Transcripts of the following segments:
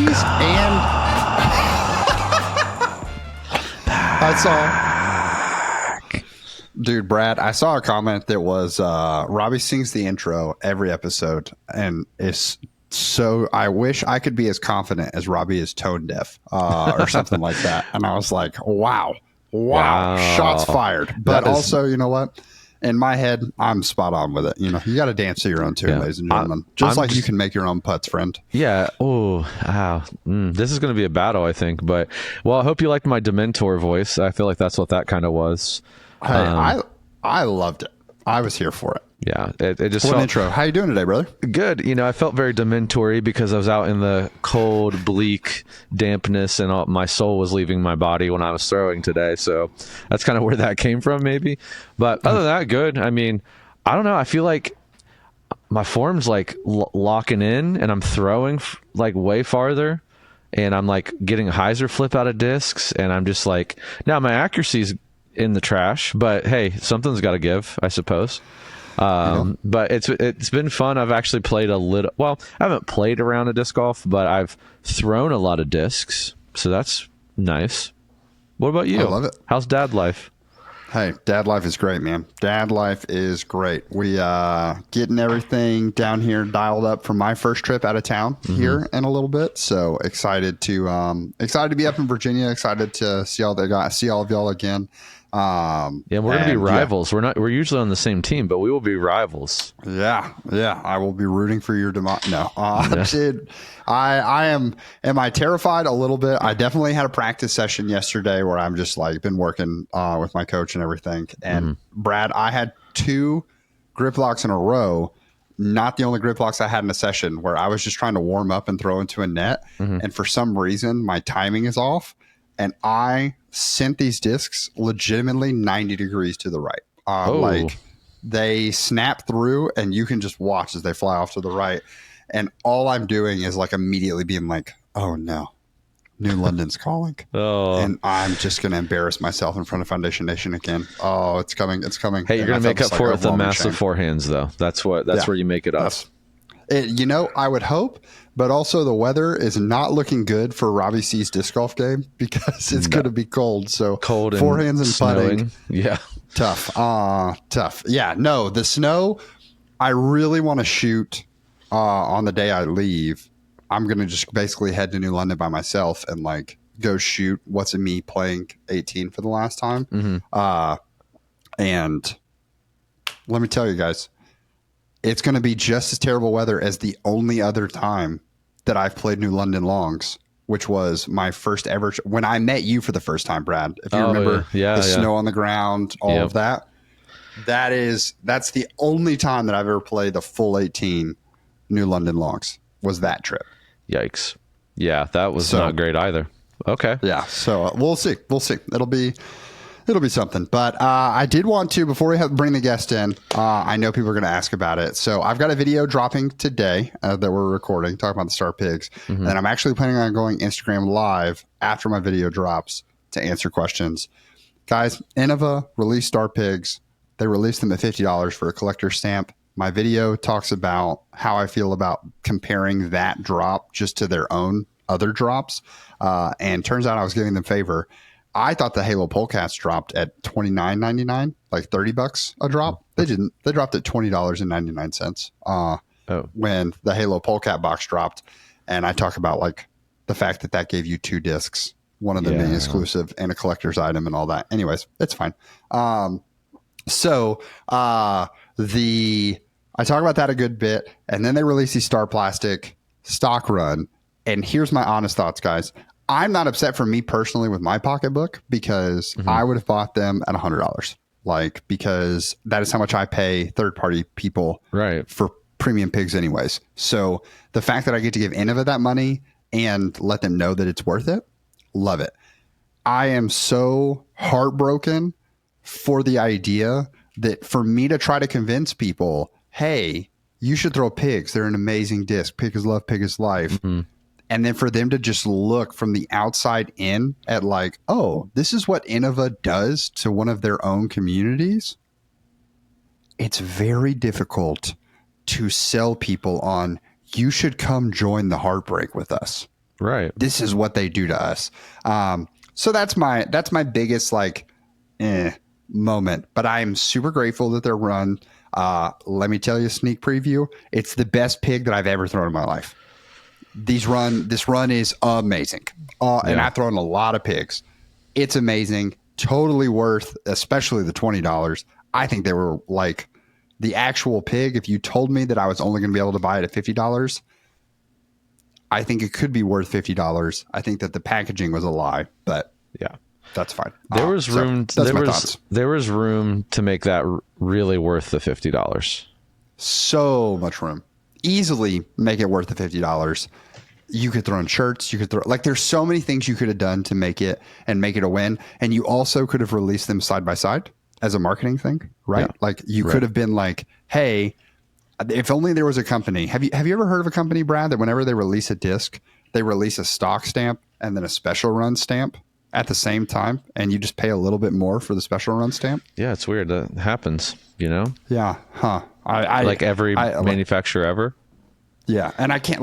Rockies and I saw, dude, Brad, I saw a comment that was Robbie sings the intro every episode, and it's so I wish I could be as confident as Robbie is tone deaf or something like that. And I was like, wow, shots fired. But also, you know what? In my head, I'm spot on with it. You know, you got to dance to your own tune, ladies and gentlemen. Just you can make your own putts, friend. Yeah. Oh, wow. This is going to be a battle, I think. But, well, I hope you liked my Dementor voice. I feel like that's what that kind of was. Hey, I loved it. I was here for it. Yeah. It just What felt an intro. How you doing today, brother? good. You know, I felt very Dementor-y because I was out in the cold, bleak dampness, and my soul was leaving my body when I was throwing today. So that's kind of where that came from, maybe. But other than that, good. I mean, I don't know. I feel like my form's like locking in, and I'm throwing like way farther, and I'm like getting a Hyzer flip out of discs, and I'm just like, now my accuracy's in the trash, but hey, something's got to give, I suppose. But it's been fun. I've actually played a little. Well, I haven't played around a disc golf, but I've thrown a lot of discs, so that's nice. What about you? I love it. How's dad life? Hey, dad life is great, man. Dad life is great. We getting everything down here dialed up for my first trip out of town here in a little bit. So excited to be up in Virginia. Excited to see all of y'all again. Yeah, we're gonna be rivals. Yeah. We're usually on the same team, but we will be rivals. Yeah. I will be rooting for your demise. No, dude, I am I terrified a little bit. I definitely had a practice session yesterday where I'm just like been working with my coach and everything. And Brad, I had 2 grip locks in a row. Not the only grip locks I had in a session, where I was just trying to warm up and throw into a net. And for some reason, my timing is off. And I sent these discs legitimately 90 degrees to the right. Like they snap through, and you can just watch as they fly off to the right. And all I'm doing is like immediately being like, oh no, New London's calling. And I'm just going to embarrass myself in front of Foundation Nation again. Oh, it's coming. It's coming. Hey, you're going to make up for it with the massive forehands, though. That's where you make it up. You know, I would hope, but also the weather is not looking good for Robbie C's disc golf game because it's going to be cold. So cold and forehands and snowing. putting. Yeah. Tough. Tough. Yeah, no, the snow, I really want to shoot on the day I leave. I'm going to just basically head to New London by myself and like go shoot What's in Me playing 18 for the last time. And let me tell you guys, it's going to be just as terrible weather as the only other time that I've played New London Longs, which was my first ever when I met you for the first time, Brad. If you remember the snow on the ground, all of that. That's the only time that I've ever played the full 18 New London Longs was that trip. Yikes. Yeah, that was not great either. Okay. Yeah, so we'll see. It'll be something. But I did want to, before we bring the guest in, I know people are going to ask about it. So I've got a video dropping today that we're recording, talking about the Star Pigs. And I'm actually planning on going Instagram live after my video drops to answer questions. Guys, Innova released Star Pigs. They released them at $50 for a collector's stamp. My video talks about how I feel about comparing that drop just to their own other drops. And turns out I was giving them favor. I thought the Halo Polecats dropped at $29.99, like $30 a drop. They didn't. They dropped at $20.99 when the Halo Polecat box dropped. And I talk about like the fact that gave you 2 discs, one of them being exclusive and a collector's item and all that. Anyways, it's fine. I talk about that a good bit, and then they release the Star Plastic stock run. And here's my honest thoughts, guys. I'm not upset for me personally with my pocketbook because I would have bought them at $100, like, because that is how much I pay third-party people for premium pigs anyways. So the fact that I get to give Innova that money and let them know that it's worth it, love it. I am so heartbroken for the idea that for me to try to convince people, hey, you should throw pigs. They're an amazing disc. Pig is love, pig is life. And then for them to just look from the outside in at like, oh, this is what Innova does to one of their own communities. It's very difficult to sell people on, you should come join the heartbreak with us. Right. This is what they do to us. So that's my biggest like moment. But I am super grateful that they're run. Let me tell you a sneak preview. It's the best pig that I've ever thrown in my life. This run is amazing. And I've thrown a lot of pigs. It's amazing. Totally worth, especially the $20. I think they were like the actual pig. If you told me that I was only going to be able to buy it at $50, I think it could be worth $50. I think that the packaging was a lie, but yeah, that's fine. There was room. So there was room to make that really worth the $50. So much room. Easily make it worth the $50. You could throw in shirts. You could throw like there's so many things you could have done to make it a win. And you also could have released them side by side as a marketing thing, right? Yeah. Like you could have been like, hey, if only there was a company. Have you ever heard of a company, Brad, that whenever they release a disc, they release a stock stamp and then a special run stamp at the same time, and you just pay a little bit more for the special run stamp? Yeah, it's weird. That happens, you know? Yeah. Huh. I like every manufacturer ever. Yeah. And I can't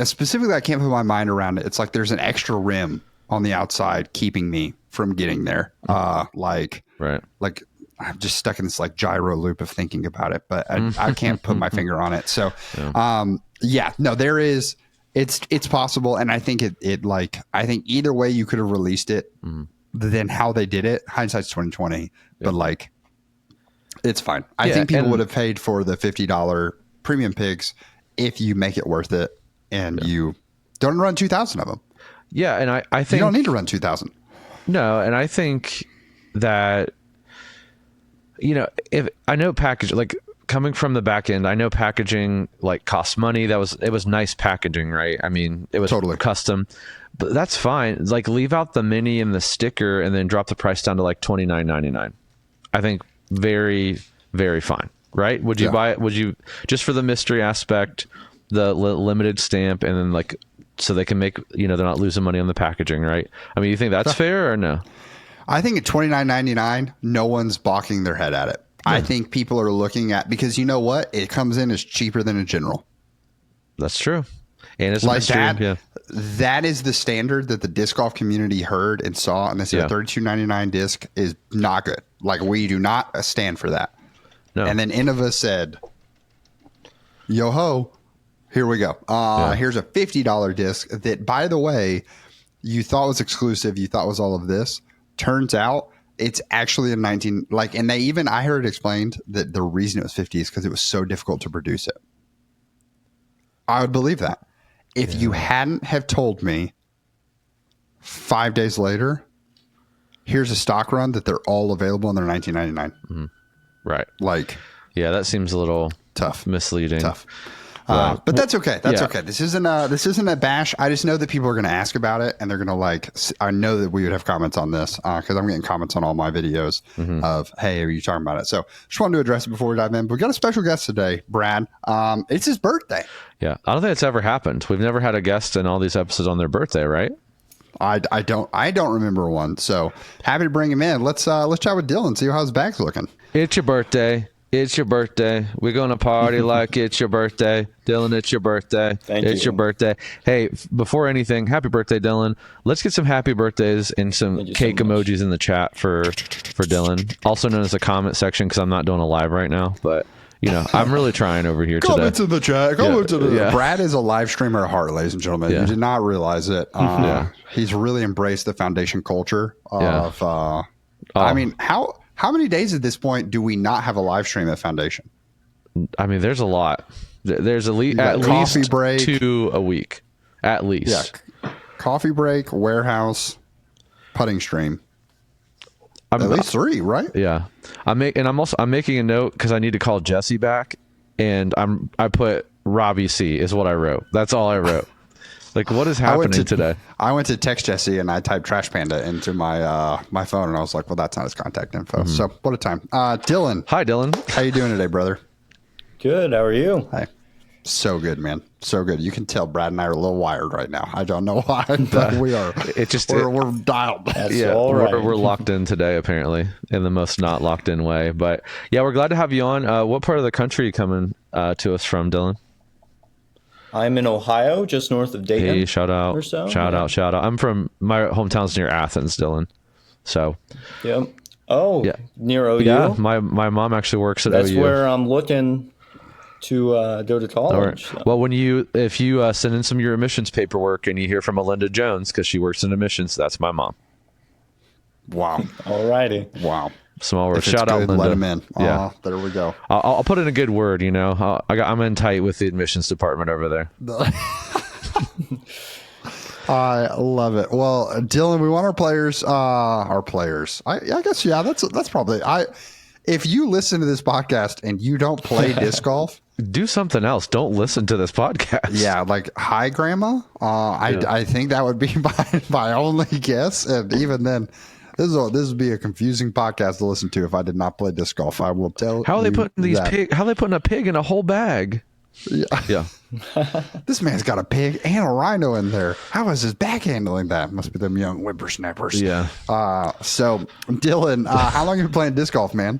specifically, I can't put my mind around it. It's like there's an extra rim on the outside keeping me from getting there. Like I'm just stuck in this like gyro loop of thinking about it, but I can't put my finger on it. So, there is, it's possible. And I think I think either way you could have released it, then how they did it, hindsight's 2020, but like, it's fine. I think people would have paid for the $50 premium pigs if you make it worth it and you don't run 2,000 of them. Yeah. And I think you don't need to run 2,000. No. And I think that, you know, if I know package, like coming from the back end, I know packaging like costs money. It was nice packaging, right? I mean, it was totally custom, but that's fine. Like leave out the mini and the sticker and then drop the price down to like $29.99. I think very, very fine. Right? Would you buy it? Would you just for the mystery aspect, the limited stamp, and then like so they can make, you know, they're not losing money on the packaging, right? I mean, you think that's fair or no? I think at $29.99, no one's balking their head at it. Yeah. I think people are looking at, because you know what? It comes in as cheaper than a general. That's true. And it's like mystery, that. That is the standard that the disc golf community heard and saw, and they said $32.99 disc is not good. Like we do not stand for that. No. And then Innova said, yo ho, here we go. Here's a $50 disc that, by the way, you thought was exclusive. You thought was all of this. Turns out it's actually a 19, like, and I heard it explained that the reason it was 50 is because it was so difficult to produce it. I would believe that. If you hadn't have told me 5 days later, here's a stock run that they're all available and they're $19.99. Mm-hmm. Right. Like, yeah, that seems a little misleading. Tough. But that's okay. That's okay. This isn't a bash. I just know that people are going to ask about it, and they're going to like. I know that we would have comments on this because I'm getting comments on all my videos of, "Hey, are you talking about it?" So just wanted to address it before we dive in. But we got a special guest today, Brad. It's his birthday. Yeah, I don't think it's ever happened. We've never had a guest in all these episodes on their birthday, right? I don't remember one. So happy to bring him in. Let's chat with Dylan. See how his bag's looking. It's your birthday. It's your birthday. We're going to party like it's your birthday. Dylan, it's your birthday. It's your birthday. Hey, before anything, happy birthday, Dylan. Let's get some happy birthdays and some cake emojis in the chat for Dylan, also known as the comment section, because I'm not doing a live right now. But, you know, I'm really trying over here today. Comments in the chat. Brad is a live streamer at heart, ladies and gentlemen. You did not realize it. He's really embraced the foundation culture of, I mean, how many days at this point do we not have a live stream at Foundation? I mean, there's a lot. There's at least break, 2 a week, at least. Yeah, coffee break, warehouse, putting stream. At least 3, right? Yeah, I'm making a note because I need to call Jesse back, and I put Robbie C is what I wrote. That's all I wrote. Like, what is happening today? I went to text Jesse and I typed Trash Panda into my my phone, and I was like, well, that's not his contact info. So what a time. Dylan. Hi, Dylan. How you doing today, brother? Good. How are you? Hi. So good, man. So good. You can tell Brad and I are a little wired right now. I don't know why, but we are. We're dialed. That's all right. We're locked in today, apparently, in the most not locked in way. But yeah, we're glad to have you on. What part of the country are you coming to us from, Dylan? I'm in Ohio, just north of Dayton. Hey, shout out, or so. shout Yeah. out, shout out. I'm from my hometown's near Athens, Dylan. So Yep. Oh, Yeah. near OU. yeah, my mom actually works at That's OU. where I'm looking to go to Or- college. So. well, if you send in some of your admissions paperwork and you hear from Melinda Jones because she works in admissions, that's my mom. Wow. Alrighty. Wow. Small word. If it's Shout out, good, Linda. let him in. Yeah. There we go. I'll put in a good word. You know, I'm in tight with the admissions department over there. I love it. Well, Dylan, we want our players. I guess that's probably if you listen to this podcast and you don't play disc golf, Do something else. Don't listen to this podcast. yeah, like hi grandma. I think that would be my only guess, and even then, this would be a confusing podcast to listen to if I did not play disc golf. I will tell. How are they you putting these that. pig? How are they putting a pig in a whole bag? Yeah. This man's got a pig and a rhino in there. How is his back handling that? Must be them young whippersnappers. Yeah. So Dylan, how long have you been playing disc golf, man?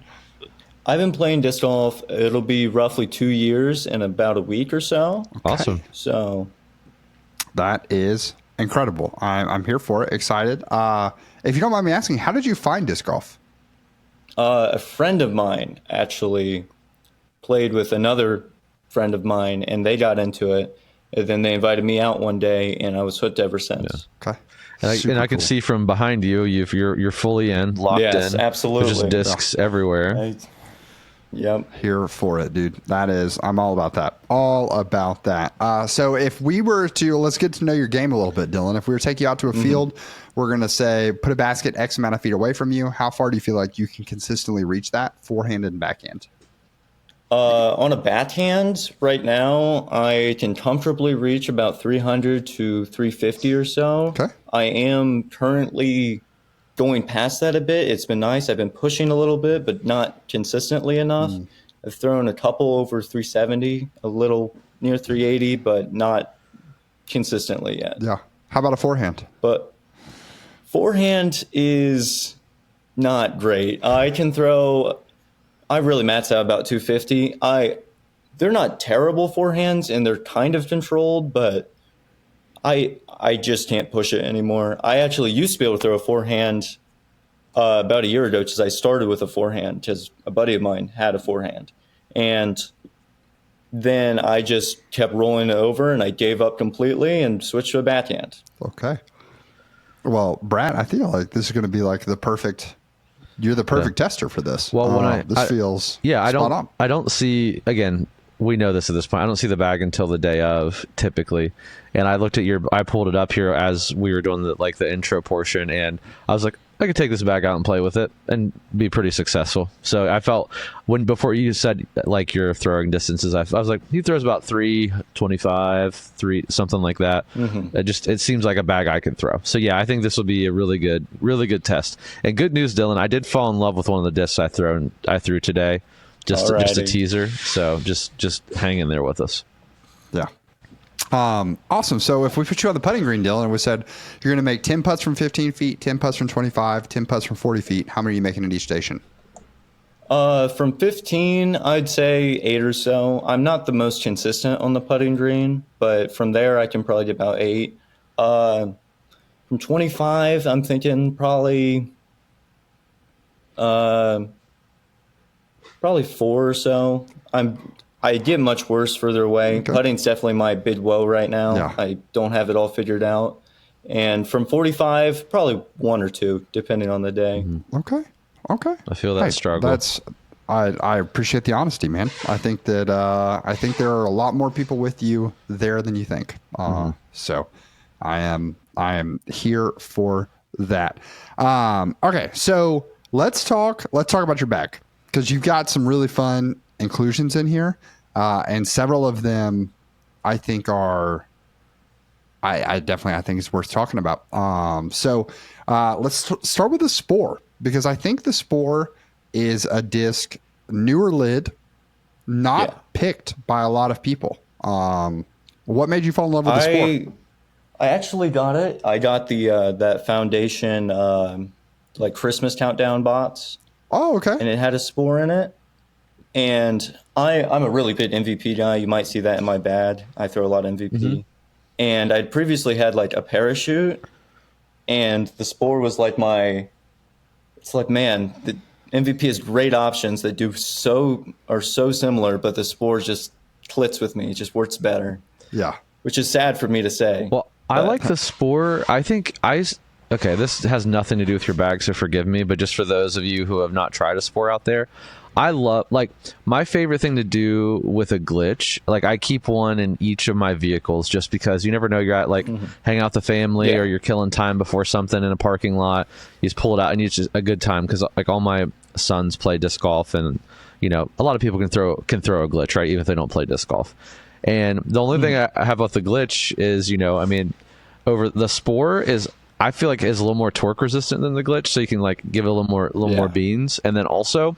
I've been playing disc golf. It'll be roughly 2 years and about a week or so. Awesome. So That is incredible. I'm here for it. Excited. If you don't mind me asking, how did you find disc golf? a friend of mine actually played with another friend of mine, and they got into it. And then they invited me out one day, and I was hooked ever since. Okay. And I can see from behind you, you're fully in, locked Yes, in. absolutely. There's just discs everywhere. Yep. Here for it, dude. I'm all about that. All about that. So if we were to, let's get to know your game a little bit, Dylan. If we were to take you out to a field, we're going to say, put a basket X amount of feet away from you. How far do you feel like you can consistently reach that forehand and backhand? On a backhand right now, I can comfortably reach about 300 to 350 or so. Okay. I am currently going past that a bit. It's been nice. I've been pushing a little bit, but not consistently enough. I've thrown a couple over 370, a little near 380, but not consistently yet. Yeah. How about a forehand? But forehand is not great. I really max out about 250. They're not terrible forehands, and they're kind of controlled, but I just can't push it anymore. I actually used to be able to throw a forehand about a year ago, because I started with a forehand because a buddy of mine had a forehand. And then I just kept rolling it over, and I gave up completely and switched to a backhand. Okay. Well, Brad, I feel like this is going to be like you're the perfect tester for this. Well, when feels I spot on. don't see, again, we know this at this point. I don't see the bag until the day of, typically. And I pulled it up here as we were doing the intro portion, and I was like, I could take this bag out and play with it and be pretty successful. So I felt before you said like your throwing distances, I was like, he throws about 325, something like that. It seems like a bag I can throw. So yeah, I think this will be a really good test. And good news, Dylan, I did fall in love with one of the discs I threw today. Just a Alrighty. teaser. So just hang in there with us. Yeah. Awesome. So if we put you on the putting green, Dylan, and we said you're going to make 10 putts from 15 feet, 10 putts from 25, 10 putts from 40 feet, how many are you making at each station? From 15, I'd say 8 or so. I'm not the most consistent on the putting green, but from there I can probably get about 8. From 25, I'm thinking probably 4 or so. I get much worse further away. Okay. Putting's definitely my big woe right now. Yeah. I don't have it all figured out. And from 45, probably 1 or 2, depending on the day. Okay. I feel that struggle. I appreciate the honesty, man. I think that there are a lot more people with you there than you think. So I am here for that. Okay, so let's talk about your bag, because you've got some really fun inclusions in here, and several of them I think are I think it's worth talking about. So let's start with the Spore, because I think the Spore is a disc, newer lid, not picked by a lot of people. What made you fall in love with the Spore? I actually got it. I got the that foundation like Christmas countdown box. Oh, okay. And it had a Spore in it. And I'm a really good MVP guy. You might see that in my bag. I throw a lot of MVP. And I'd previously had like a parachute, and the Spore was like it's like, man, the MVP has great options that are so similar, but the Spore just clicks with me. It just works better. Yeah. Which is sad for me to say. Well, I like the Spore. I think okay, this has nothing to do with your bag, so forgive me, but just for those of you who have not tried a Spore out there, I love, like, my favorite thing to do with a glitch, like, I keep one in each of my vehicles just because you never know, you're at, like, hanging out with the family or you're killing time before something in a parking lot. You just pull it out and it's just a good time because, like, all my sons play disc golf, and, you know, a lot of people can throw a glitch, right, even if they don't play disc golf. And the only thing I have with the glitch is, you know, I mean, over the Spore is, I feel like is a little more torque resistant than the glitch, so you can, like, give it a little more beans. And then also,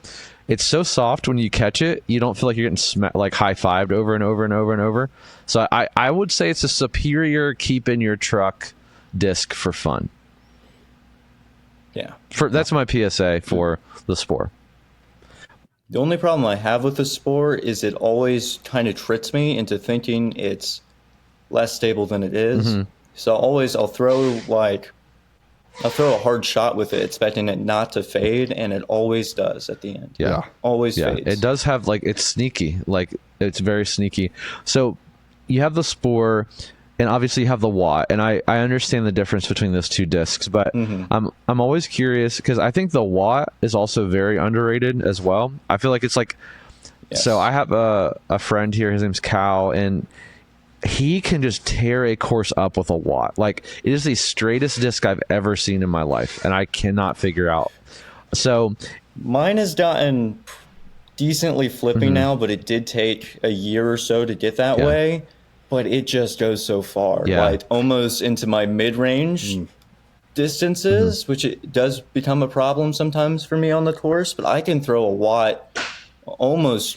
it's so soft when you catch it, you don't feel like you're getting like high-fived over and over and over and over. So I would say it's a superior keep in your truck disc for fun. Yeah. That's my PSA for the Spore. The only problem I have with the Spore is it always kind of tricks me into thinking it's less stable than it is. So I'll throw a hard shot with it, expecting it not to fade, and it always does at the end. Yeah. Always fades. It does have, like, it's sneaky. Like, it's very sneaky. So you have the Spore, and obviously you have the Watt, and I understand the difference between those two discs, but I'm always curious because I think the Watt is also very underrated as well. I feel like it's like, so I have a friend here, his name's Cal, and he can just tear a course up with a Watt. Like, it is the straightest disc I've ever seen in my life, and I cannot figure out. So mine has gotten decently flippy now, but it did take a year or so to get that way. But it just goes so far, like almost into my mid-range distances, which it does become a problem sometimes for me on the course. But I can throw a Watt almost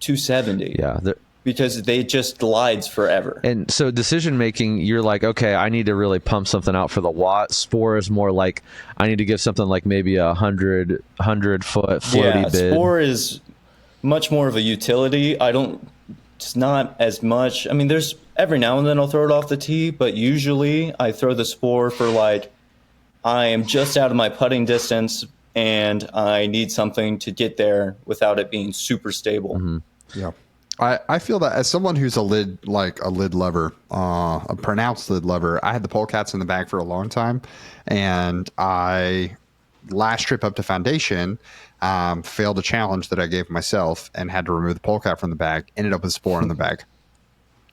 270. Yeah. Because they just glides forever. And so decision making, you're like, okay, I need to really pump something out for the Watt. Spore is more like, I need to give something like maybe 100 foot floaty bid. Spore is much more of a utility. It's not as much. I mean, there's every now and then I'll throw it off the tee, but usually I throw the Spore for, like, I am just out of my putting distance and I need something to get there without it being super stable. Yeah. I feel that as someone who's a lid lover, a pronounced lid lover, I had the polecats in the bag for a long time, and last trip up to Foundation, failed a challenge that I gave myself and had to remove the polecat from the bag. Ended up with Spore in the bag,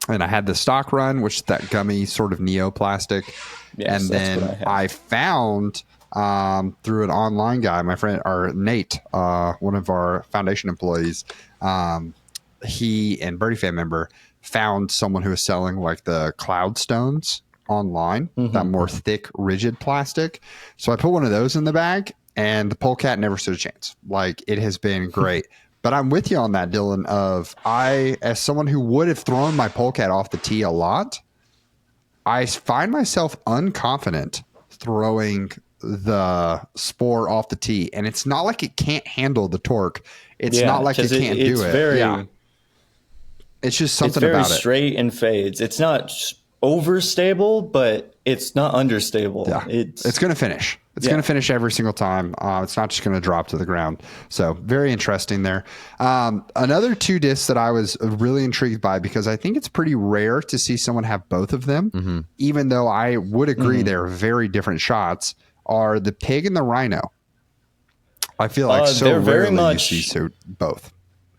and I had the stock run, which is that gummy sort of neoplastic, and then I found through an online guy, my friend Nate, one of our Foundation employees. He and Birdie Fan member found someone who was selling like the cloud stones online, that more thick, rigid plastic. So I put one of those in the bag, and the polecat never stood a chance. Like, it has been great. But I'm with you on that, Dylan, as someone who would have thrown my polecat off the tee a lot, I find myself unconfident throwing the Spore off the tee. And it's not like it can't handle the torque. It's not like it can't do it. It's just something about it. It's very straight and fades. It's not overstable, but it's not understable. Yeah. It's going to finish. It's going to finish every single time. It's not just going to drop to the ground. So very interesting there. Another two discs that I was really intrigued by, because I think it's pretty rare to see someone have both of them, even though I would agree they're very different shots, are the Pig and the Rhino. I feel like so rarely you see both.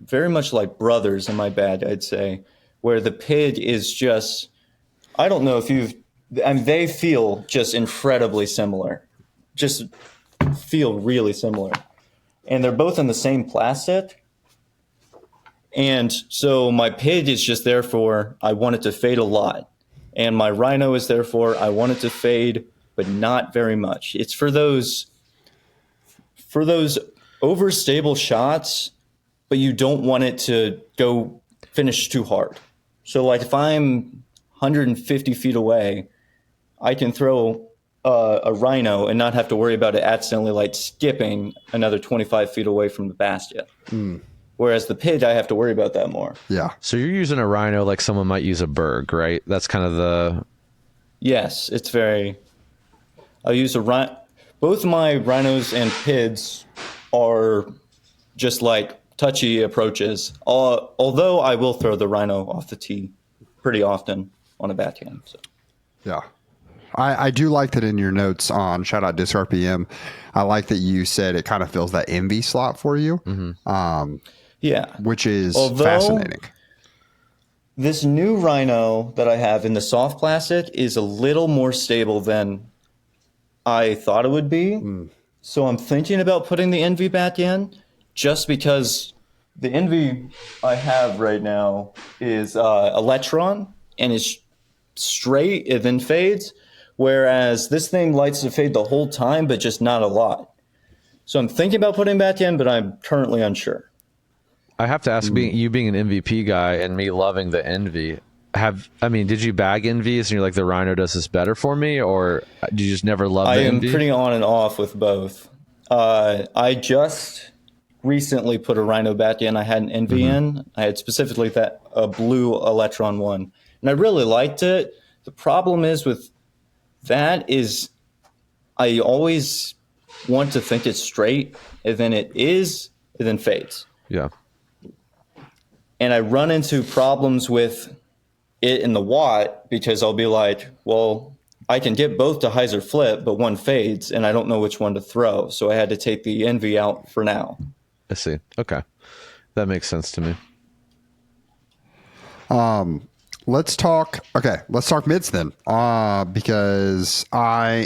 Very much like brothers in my bag, I'd say, where the Pig is just, I don't know if they feel just incredibly similar, just feel really similar. And they're both in the same plastic. And so my Pig is just therefore, I want it to fade a lot. And my Rhino is therefore, I want it to fade, but not very much. It's for those overstable shots, but you don't want it to go finish too hard. So, like, if I'm 150 feet away, I can throw a Rhino and not have to worry about it accidentally, like, skipping another 25 feet away from the basket. Whereas the Pig, I have to worry about that more. Yeah. So you're using a Rhino like someone might use a Berg, right? That's kind of the... Yes, it's very. I use a Rhino. Both my Rhinos and Pids are just like touchy approaches. Although I will throw the Rhino off the tee pretty often on a backhand. So. Yeah. I do like that in your notes on shout out Disc RPM. I like that you said it kind of fills that envy slot for you. Yeah. Which is Although, fascinating. This new Rhino that I have in the soft plastic is a little more stable than I thought it would be. So I'm thinking about putting the Envy back in just because the Envy I have right now is Electron and is straight, it then fades. Whereas this thing likes to fade the whole time, but just not a lot. So I'm thinking about putting it back in, but I'm currently unsure. I have to ask, you being an MVP guy and me loving the Envy, did you bag Envies and you're like, the Rhino does this better for me, or do you just never love the Envy? I am pretty on and off with both. I just recently put a Rhino back in. I had an Envy in. I had specifically a blue Electron one, and I really liked it. The problem is with that is I always want to think it's straight, and then it then fades. Yeah. And I run into problems with it in the watt because I'll be like, well, I can get both to Hyzer flip, but one fades, and I don't know which one to throw. So I had to take the Envy out for now. I see. Okay. That makes sense to me. Let's talk mids then. Because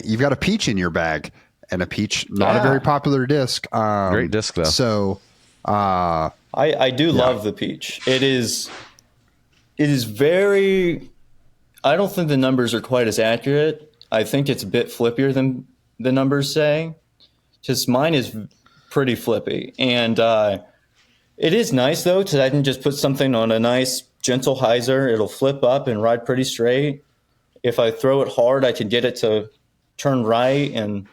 you've got a Peach in your bag, and a Peach, not a very popular disc. Great disc though. So I do love the Peach. It is very, I don't think the numbers are quite as accurate. I think it's a bit flippier than the numbers say. Just mine is pretty flippy. And it is nice though, because I can just put something on a nice gentle Hyzer. It'll flip up and ride pretty straight. If I throw it hard, I can get it to turn right. And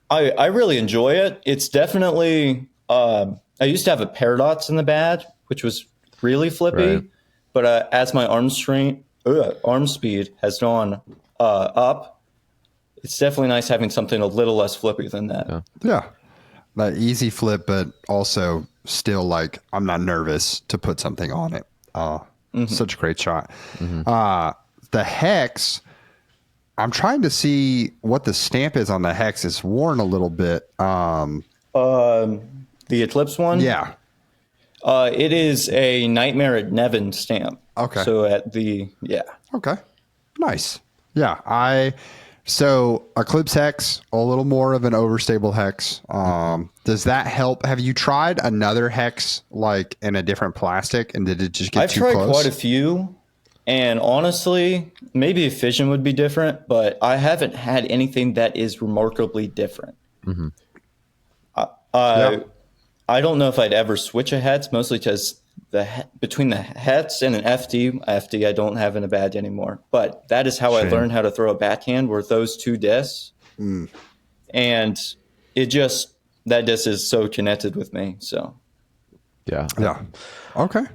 I really enjoy it. It's definitely, I used to have a Paradox in the bag, which was really flippy. Right. But as my arm speed has gone up, it's definitely nice having something a little less flippy than that. Yeah. That easy flip, but also still like I'm not nervous to put something on it. Such a great shot. The Hex, I'm trying to see what the stamp is on the Hex. It's worn a little bit. The Eclipse one? Yeah. It is a Nightmare at Nevin stamp. Okay. So Okay. Nice. Yeah. So Eclipse Hex, a little more of an overstable Hex. Does that help? Have you tried another Hex like in a different plastic, and did it just get too close? I've tried quite a few, and honestly, maybe a Fission would be different, but I haven't had anything that is remarkably different. I don't know if I'd ever switch a Hetz, mostly because between the Hetz and an FD I don't have in a bag anymore. But that is how I learned how to throw a backhand, were those two discs. And that disc is so connected with me. So Yeah. Okay.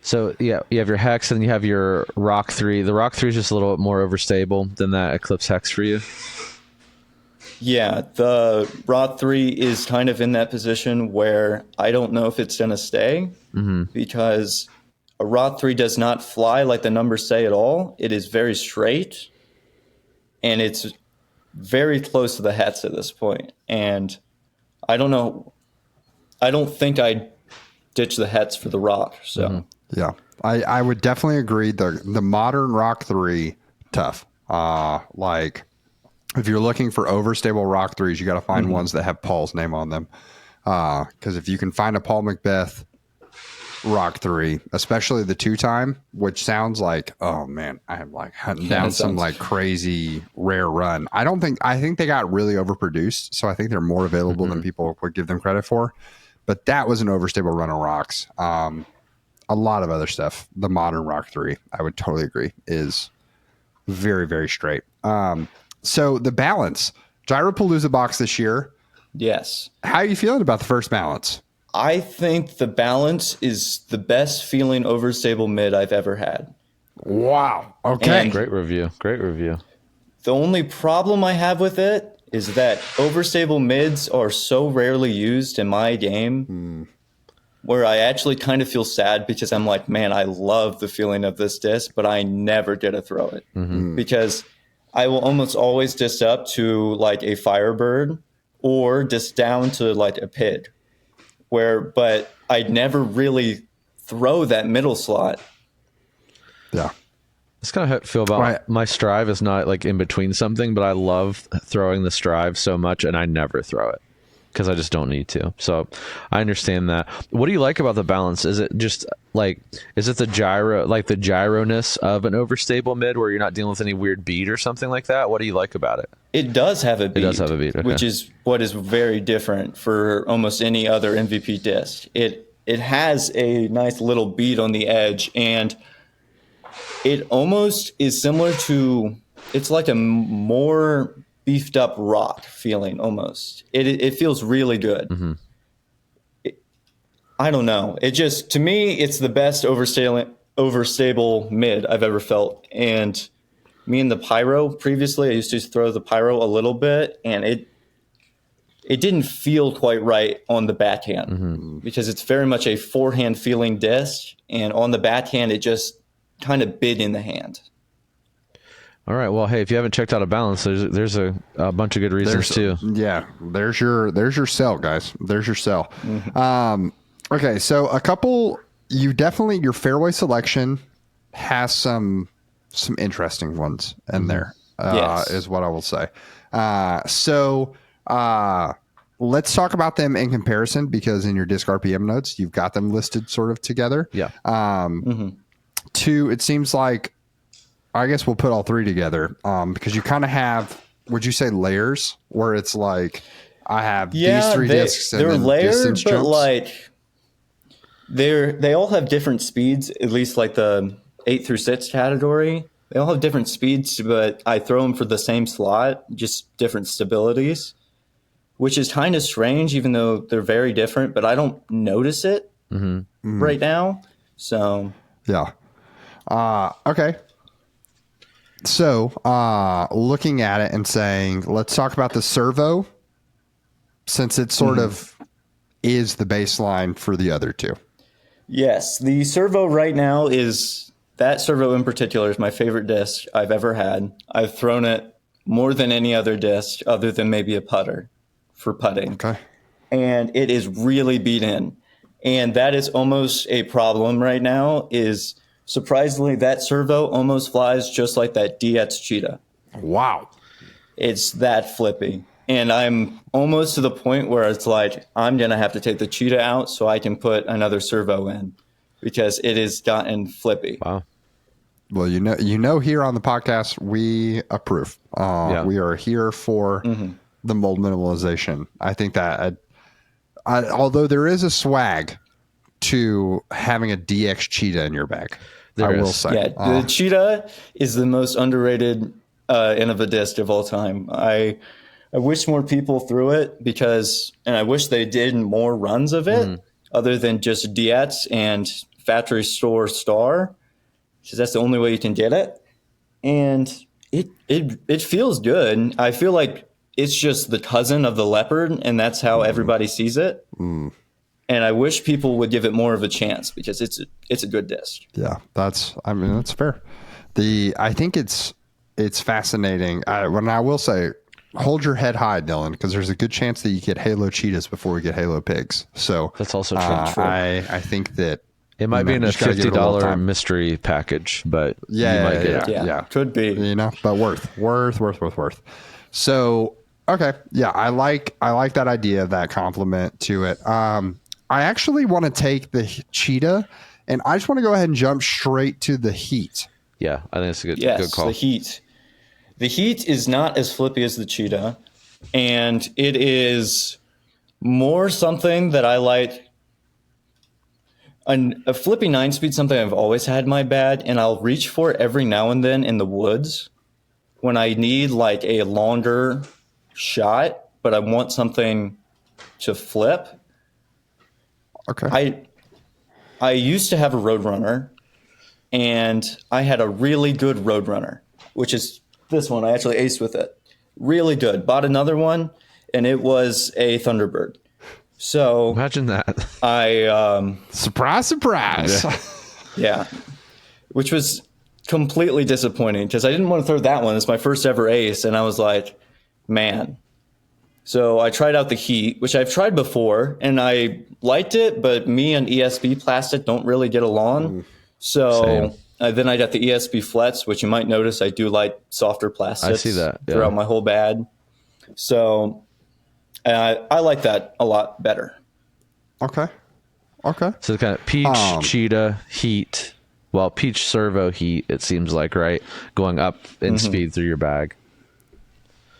So yeah, you have your Hex and you have your Rock 3. The Rock 3 is just a little bit more overstable than that Eclipse Hex for you. Yeah, the Rod 3 is kind of in that position where I don't know if it's going to stay because a Rod 3 does not fly like the numbers say at all. It is very straight, and it's very close to the Hetz at this point. And I don't know. I don't think I'd ditch the Hetz for the Rock. So Yeah, I would definitely agree. The modern Rock 3, tough. If you're looking for overstable Rock 3s, you got to find ones that have Paul's name on them. Because if you can find a Paul Macbeth Rock 3, especially the 2-time, which sounds like, oh man, I am like hunting down some like crazy rare run. I think they got really overproduced, so I think they're more available than people would give them credit for. But that was an overstable run of rocks. A lot of other stuff, the modern Rock 3, I would totally agree, is very, very straight. So the balance, Gyropalooza box this year. yes. How are you feeling about the first balance? I think the balance is the best feeling overstable mid I've ever had. Wow. Okay. And Great review. Great review. the only problem I have with it is that overstable mids are so rarely used in my game where I actually kind of feel sad because I'm like, man, I love the feeling of this disc, but I never get to throw it because I will almost always disc up to like a Firebird or disc down to like a Pig but I'd never really throw that middle slot. Yeah. That's kind of how I feel about Right. my strive is not like in between something, but I love throwing the strive so much and I never throw it because I just don't need to. So I understand that. What do you like about the balance? Is it just like, is it the gyroness of an overstable mid where you're not dealing with any weird beat or something like that? What do you like about it? It does have a beat. It does have a beat, okay. Which is what is very different for almost any other MVP disc. It has a nice little beat on the edge, and it almost is similar to, it's like a more beefed up rock feeling almost. It feels really good. I don't know. It just, to me, it's the best overstable mid I've ever felt. And me and the Pyro previously, I used to throw the Pyro a little bit, and it didn't feel quite right on the backhand because it's very much a forehand feeling disc, and on the backhand, it just kind of bit in the hand. All right. Well, hey, if you haven't checked out a balance, there's a bunch of good reasons too. Yeah. There's your sell, guys. There's your sell. Okay. So a couple, your fairway selection has some interesting ones in there, Yes. is what I will say. Let's talk about them in comparison because in your disc RPM notes, you've got them listed sort of together. Yeah. Two, it seems like, I guess we'll put all three together because you kind of have, would you say layers where it's like I have these three discs and they're then layered, distance but jumps? like they all have different speeds. At least like the 8 through 6 category, they all have different speeds, but I throw them for the same slot, just different stabilities, which is kind of strange, even though they're very different. But I don't notice it right now. So Yeah. Okay. So, looking at it and saying, let's talk about the servo, since it sort of is the baseline for the other two. yes, the servo right now that servo in particular is my favorite disc I've ever had. I've thrown it more than any other disc other than maybe a putter for putting. Okay. And it is really beat in. And that is almost a problem right now is surprisingly that servo almost flies just like that DX Cheetah. Wow. It's that flippy. And I'm almost to the point where it's like, I'm going to have to take the Cheetah out so I can put another servo in because it has gotten flippy. Wow. Well, here on the podcast, we approve. We are here for the mold minimalization. I think that although there is a swag to having a DX Cheetah in your bag, I will say. Yeah, the Cheetah is the most underrated Innova disc of all time. I wish more people threw it and I wish they did more runs of it other than just DX and factory store star, because that's the only way you can get it. And it feels good. I feel like it's just the cousin of the Leopard, and that's how everybody sees it. And I wish people would give it more of a chance because it's a good disc. Yeah, that's fair. I think it's fascinating. When I will say, hold your head high, Dylan, because there's a good chance that you get Halo Cheetahs before we get Halo Pigs. So That's also true. I think that It might be in a just gotta give it a little $50 time. mystery package, but you Yeah, might get it. Yeah, could be. But worth. So, okay. Yeah, I like that idea, that compliment to it. I actually want to take the Cheetah, and I just want to go ahead and jump straight to the Heat. Yeah, I think it's a good call. The Heat. The Heat is not as flippy as the Cheetah, and it is more something that I like. A flippy 9-speed, something I've always had in my bag, and I'll reach for it every now and then in the woods when I need like a longer shot, but I want something to flip. Okay. I used to have a Roadrunner, and I had a really good Roadrunner, which is this one. I actually aced with it. Really good. Bought another one, and it was a Thunderbird. So Imagine that. I Surprise, surprise. yeah, which was completely disappointing because I didn't want to throw that one. It's my first ever ace, and I was like, man. So I tried out the Heat, which I've tried before, and I liked it, but me and ESB plastic don't really get along. So then I got the ESB Flets, which you might notice I do like softer plastics. I see that throughout my whole bag. So I like that a lot better. Okay. So kind of Peach, Cheetah, Heat. Well, Peach Servo Heat, it seems like, right? Going up in speed through your bag.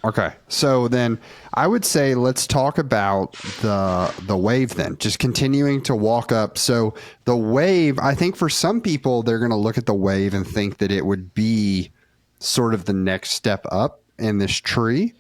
Okay. So then I would say let's talk about the wave then. Just continuing to walk up. So the wave, I think for some people, they're going to look at the wave and think that it would be sort of the next step up in this tree,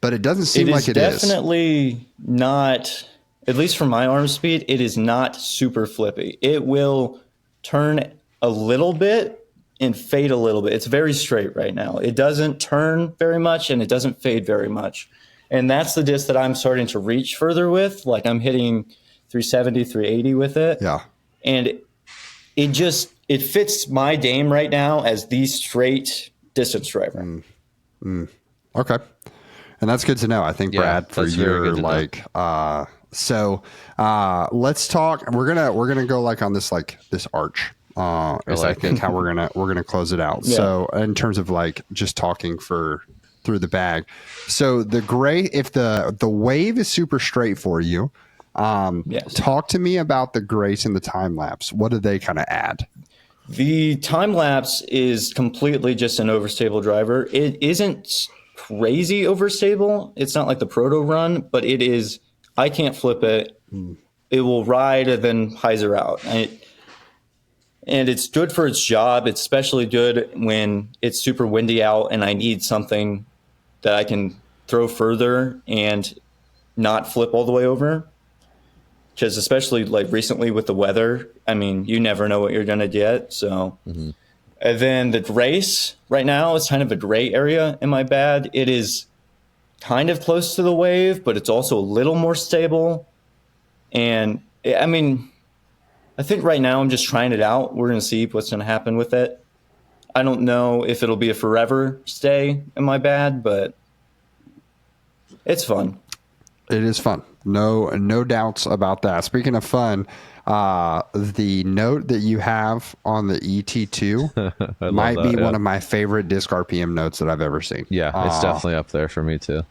but it doesn't seem like it is. It is definitely not, at least for my arm speed, it is not super flippy. It will turn a little bit and fade a little bit. It's very straight right now. It doesn't turn very much and it doesn't fade very much. And that's the disc that I'm starting to reach further with. Like I'm hitting 370, 380 with it. Yeah. And it fits my game right now as the straight distance driver. Okay. And that's good to know. I think, Brad, for your like, let's talk. We're gonna go like on this arch. I think how we're gonna close it out. Yeah. So in terms of like just talking through the bag. So the gray, if the wave is super straight for you, yes. Talk to me about the grace and the time lapse. What do they kind of add? The time lapse is completely just an overstable driver. It isn't crazy overstable. It's not like the proto run, but it is. I can't flip it. It will ride and then Hyzer out. And it's good for its job. It's especially good when it's super windy out and I need something that I can throw further and not flip all the way over. Because especially like recently with the weather, I mean, you never know what you're going to get. So, and then the race right now is kind of a gray area in my bag. It is kind of close to the wave, but it's also a little more stable. And I mean, I think right now I'm just trying it out. We're going to see what's going to happen with it. I don't know if it'll be a forever stay in my bag, but it's fun. It is fun. No doubts about that. Speaking of fun, the note that you have on the ET2 might be one of my favorite disc RPM notes that I've ever seen. Yeah, it's definitely up there for me too.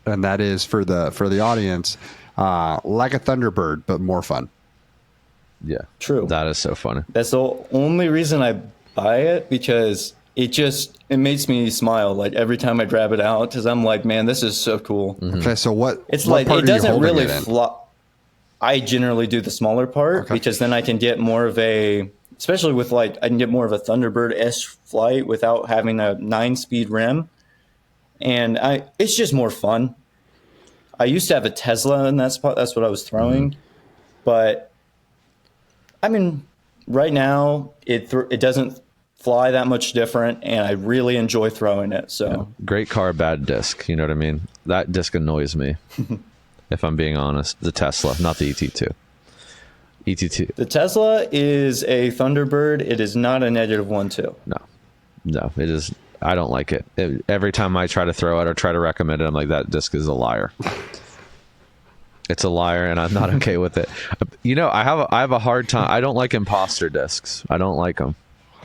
And that is for the audience, like a Thunderbird, but more fun. Yeah, true. That is so funny. That's the only reason I buy it, because it makes me smile like every time I grab it out, because I'm like, man, this is so cool. Okay, so what it doesn't really fly. I generally do the smaller part because then I can get more of especially with I can get more of a Thunderbird-esque flight without having a 9-speed rim, and it's just more fun. I used to have a Tesla in that spot. That's what I was throwing, but I mean, right now it doesn't fly that much different, and I really enjoy throwing it. So great car, bad disc. You know what I mean? That disc annoys me, if I'm being honest. The Tesla, not the ET2. ET2. The Tesla is a Thunderbird. It is not a -1.2. No, it is. I don't like it. Every time I try to throw it or try to recommend it, I'm like, that disc is a liar. It's a liar, and I'm not okay with it. You know, I have a hard time. I don't like imposter discs. I don't like them.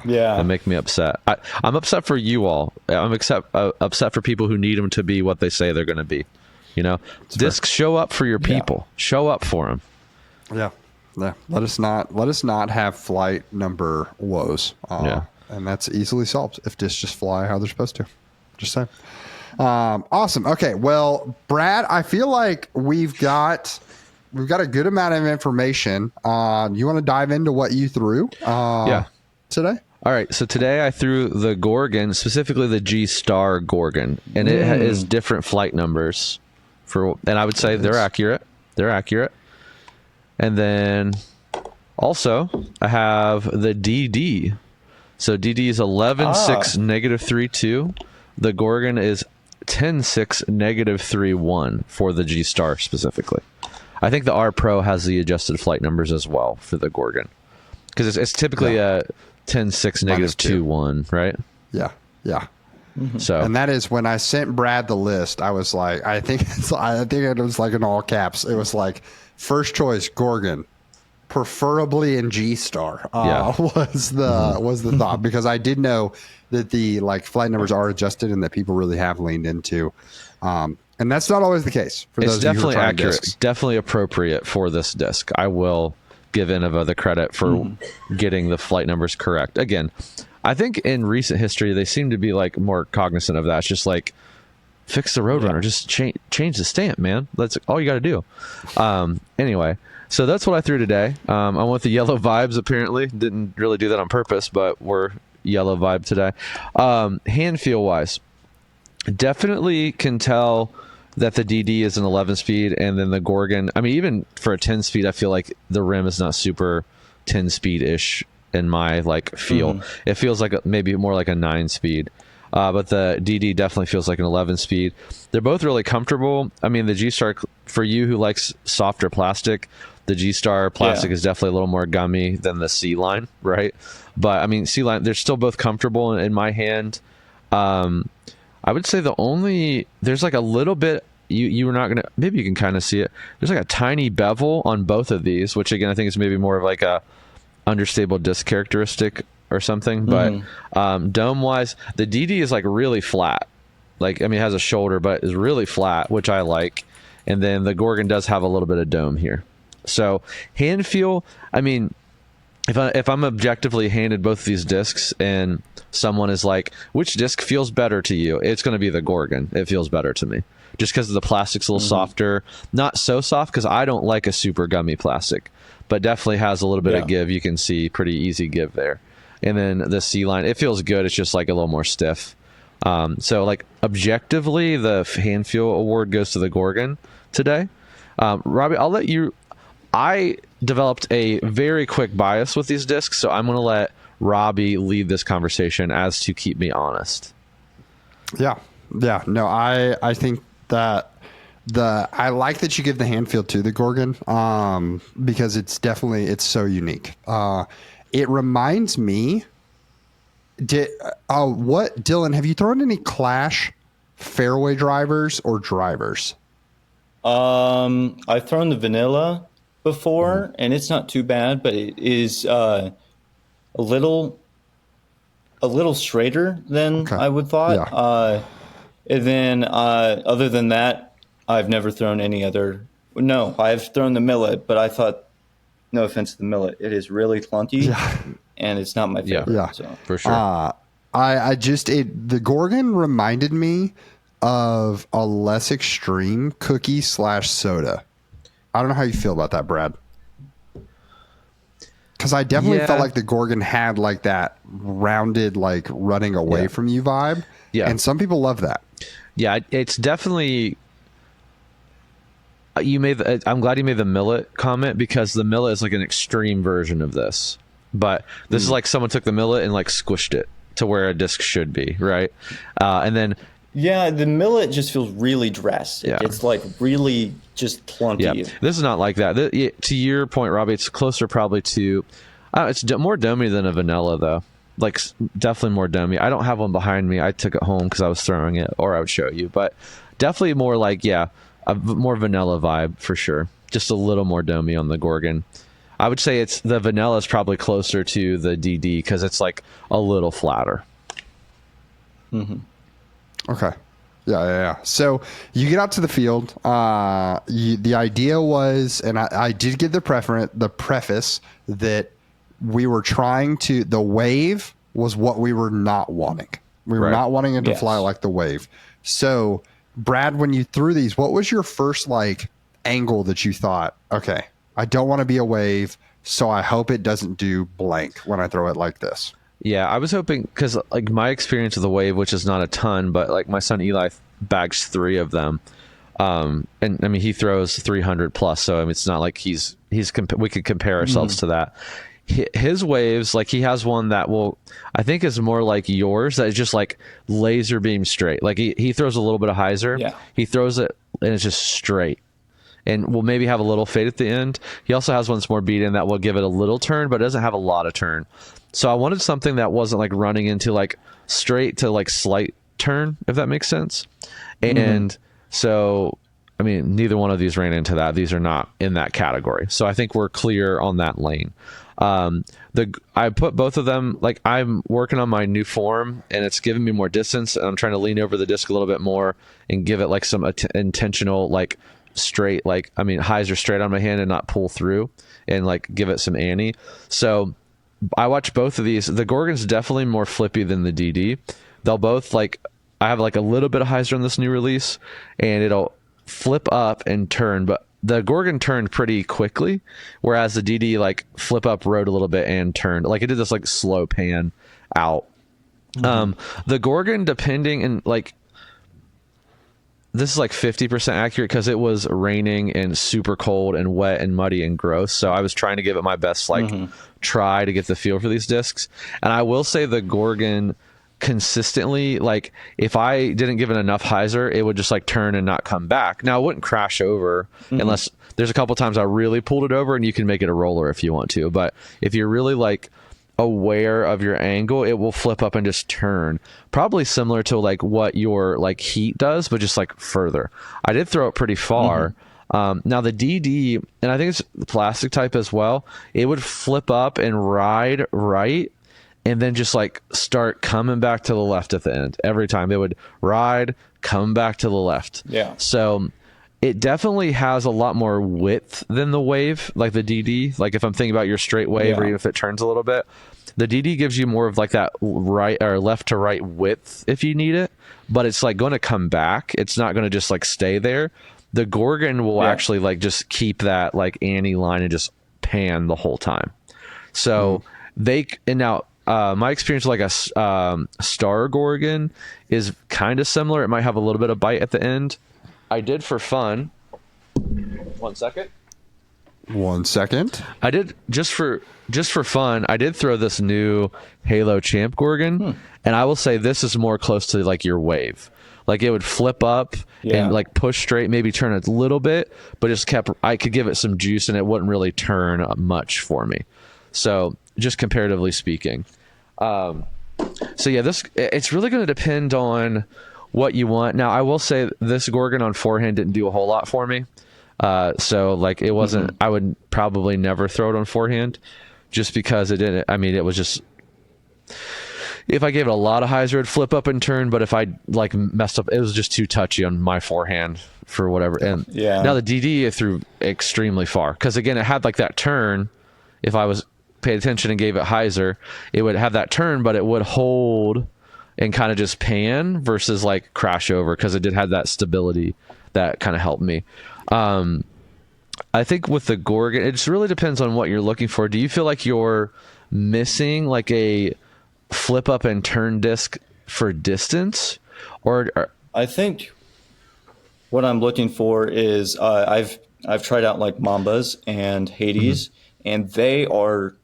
Yeah, they make me upset. I'm upset for you all. I'm upset for people who need them to be what they say they're going to be. You know, discs show up for your people. Yeah. Show up for them. Yeah. Let us not have flight number woes. And that's easily solved if discs just fly how they're supposed to. Just saying. Awesome. Okay. Well, Brad, I feel like we've got a good amount of information. You want to dive into what you threw? Today? All right. So today I threw the Gorgon, specifically the G-Star Gorgon, and it is different flight numbers and I would say they're accurate. And then also I have the DD. So DD is 11.6 -3.2. The Gorgon is 10.6 -3.1 for the G Star specifically. I think the R Pro has the adjusted flight numbers as well for the Gorgon, because it's typically a 10.6 -2.1, right? Yeah. So, and that is when I sent Brad the list. I was like, I think it was like in all caps. It was like first choice Gorgon, preferably in G Star. Was the thought, because I did know that the like flight numbers are adjusted and that people really have leaned into. And that's not always the case. For it's those of you who definitely are trying accurate. discs. Definitely appropriate for this disc. I will give Innova the credit for getting the flight numbers correct. Again, I think in recent history they seem to be like more cognizant of that. It's just like, fix the Roadrunner, just change the stamp, man. That's all you got to do. Anyway, so that's what I threw today. I went with the yellow vibes. Apparently, didn't really do that on purpose, but we're yellow vibe today. Hand feel wise, definitely can tell that the DD is an 11 speed, and then the Gorgon, I mean, even for a 10 speed, I feel like the rim is not super 10 speed ish in my like feel. It feels like maybe more like a 9 speed. But the DD definitely feels like an 11 speed. They're both really comfortable. I mean, the G Star, for you who likes softer plastic, the G Star plastic is definitely a little more gummy than the C line, right? But I mean, C line, they're still both comfortable in my hand. I would say there's like a little bit, you were not going to, maybe you can kind of see it. There's like a tiny bevel on both of these, which again, I think is maybe more of like a understable disc characteristic or something. But dome wise, the DD is like really flat. Like, I mean, it has a shoulder, but is really flat, which I like. And then the Gorgon does have a little bit of dome here. So hand feel, I mean, if I'm objectively handed both of these discs and someone is like, which disc feels better to you? It's going to be the Gorgon. It feels better to me just because the plastic's a little softer, not so soft because I don't like a super gummy plastic, but definitely has a little bit of give. You can see pretty easy give there. And then the C line, it feels good. It's just like a little more stiff. So like objectively, the hand feel award goes to the Gorgon today. Robbie, I'll let you. I developed a very quick bias with these discs, so I'm going to let Robbie lead this conversation as to keep me honest. Yeah. No, I think that I like that you give the hand feel to the Gorgon, because it's so unique. It reminds me. Dylan, have you thrown any Clash fairway drivers or drivers? I've thrown the vanilla before, and it's not too bad, but it is a little straighter than I would thought. Yeah. And then other than that, I've never thrown any other. No, I've thrown the millet, but I thought, no offense to the millet, it is really clunky, and it's not my favorite. Yeah, so. For sure. The Gorgon reminded me of a less extreme cookie/soda. I don't know how you feel about that, Brad. Because I definitely felt like the Gorgon had like that rounded, like running away from you vibe. Yeah. And some people love that. Yeah, it's definitely. I'm glad you made the millet comment, because the millet is like an extreme version of this. But this is like someone took the millet and like squished it to where a disc should be, right? And then. Yeah, the millet just feels really drastic. Yeah. It's like really just clunky. Yeah, this is not like that. To your point, Robbie, it's closer probably to, it's more domey than a vanilla though. Like definitely more domey. I don't have one behind me. I took it home because I was throwing it, or I would show you. But definitely more like a more vanilla vibe for sure. Just a little more domey on the Gorgon. I would say the vanilla is probably closer to the DD because it's like a little flatter. Okay. Yeah. So you get out to the field. The idea was, and I did give the preface that we were trying to, the wave was what we were not wanting. We were not wanting it to fly like the wave. So Brad, when you threw these, what was your first like angle that you thought, okay, I don't want to be a wave, so I hope it doesn't do blank when I throw it like this? Yeah, I was hoping, because like my experience with the wave, which is not a ton, but like my son Eli bags 3 of them. And I mean, he throws 300 plus, so I mean, it's not like we could compare ourselves to that. His waves, like he has one that I think is more like yours, that is just like laser beam straight. Like he throws a little bit of hyzer. Yeah. He throws it and it's just straight. And we'll maybe have a little fade at the end. He also has one that's more beat in that will give it a little turn, but it doesn't have a lot of turn. So I wanted something that wasn't like running into like straight to like slight turn, if that makes sense. And so, I mean, neither one of these ran into that. These are not in that category. So I think we're clear on that lane. I put both of them, like I'm working on my new form and it's giving me more distance, and I'm trying to lean over the disc a little bit more and give it like some intentional, like straight, like, I mean, hyzer straight on my hand and not pull through, and like give it some ante. So I watch both of these. The Gorgon's definitely more flippy than the DD. They'll both like, I have like a little bit of hyzer in this new release and it'll flip up and turn, but the Gorgon turned pretty quickly, whereas the DD like flip up, rode a little bit and turned. Like it did this like slow pan out. The Gorgon, depending, and like this is like 50% accurate because it was raining and super cold and wet and muddy and gross. So I was trying to give it my best try to get the feel for these discs. And I will say the Gorgon consistently, like if I didn't give it enough hyzer, it would just like turn and not come back. Now it wouldn't crash over unless there's a couple times I really pulled it over, and you can make it a roller if you want to. But if you're really like aware of your angle, it will flip up and just turn, probably similar to like what your like heat does, but just like further. I did throw it pretty far. Now the DD, and I think it's the plastic type as well, it would flip up and ride right, and then just like start coming back to the left at the end. Every time it would ride, come back to the left. Yeah. So it definitely has a lot more width than the wave, like the DD. Like if I'm thinking about your straight wave, or even if it turns a little bit, the DD gives you more of like that right or left to right width if you need it, but it's like going to come back. It's not going to just like stay there. The Gorgon will actually like just keep that like ante line and just pan the whole time. So my experience with like a Star Gorgon is kind of similar. It might have a little bit of bite at the end. I did for fun. 1 second. 1 second. I did just for fun. I did throw this new Halo Champ Gorgon, and I will say this is more close to like your wave. Like it would flip up and like push straight, maybe turn a little bit, but just I could give it some juice and it wouldn't really turn much for me. So just comparatively speaking. So yeah, it's really going to depend on what you want. Now I will say this Gorgon on forehand didn't do a whole lot for me. So like it wasn't, I would probably never throw it on forehand just because it didn't, I mean, it was just, if I gave it a lot of hyzer, it'd flip up and turn, but if I like messed up, it was just too touchy on my forehand for whatever. And now the DD it threw extremely far. Cause again, it had like that turn. If I was paid attention and gave it hyzer, it would have that turn, but it would hold and kind of just pan versus like crash over. Cause it did have that stability that kind of helped me. I think with the Gorgon, it just really depends on what you're looking for. Do you feel like you're missing like a flip up and turn disc for distance, or I think what I'm looking for is I've tried out like Mambas and Hades, and they are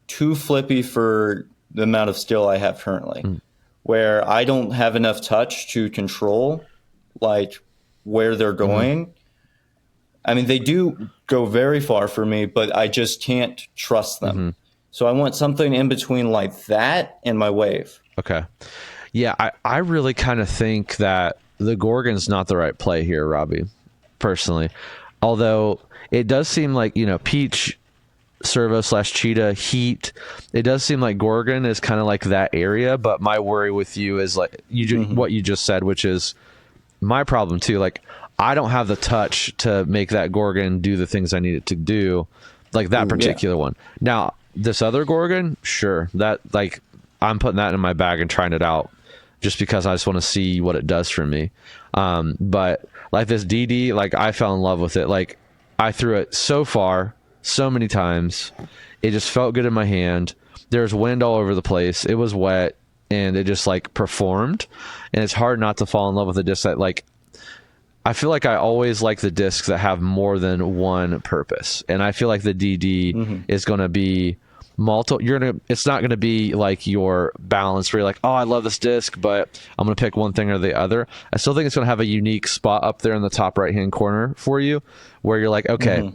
too flippy for the amount of skill I have currently, where I don't have enough touch to control like where they're going. I mean, they do go very far for me, but I just can't trust them. So I want something in between like that and my wave. Okay. Yeah, I really kind of think that the Gorgon's not the right play here, Robbie, personally. Although it does seem like, you know, Peach, Servo / Cheetah, Heat, it does seem like Gorgon is kind of like that area. But my worry with you is like what you just said, which is my problem too. Like I don't have the touch to make that Gorgon do the things I need it to do, like that particular one. Now, this other Gorgon, sure, that like I'm putting that in my bag and trying it out just because I just want to see what it does for me. But like this DD, like I fell in love with it. Like I threw it so far, so many times. It just felt good in my hand. There's wind all over the place. It was wet and it just like performed. And it's hard not to fall in love with a disc that like I feel like I always like the discs that have more than one purpose, and I feel like the DD is going to be multiple. It's not going to be like your balance where you're like, oh, I love this disc, but I'm going to pick one thing or the other. I still think it's going to have a unique spot up there in the top right hand corner for you, where you're like, okay,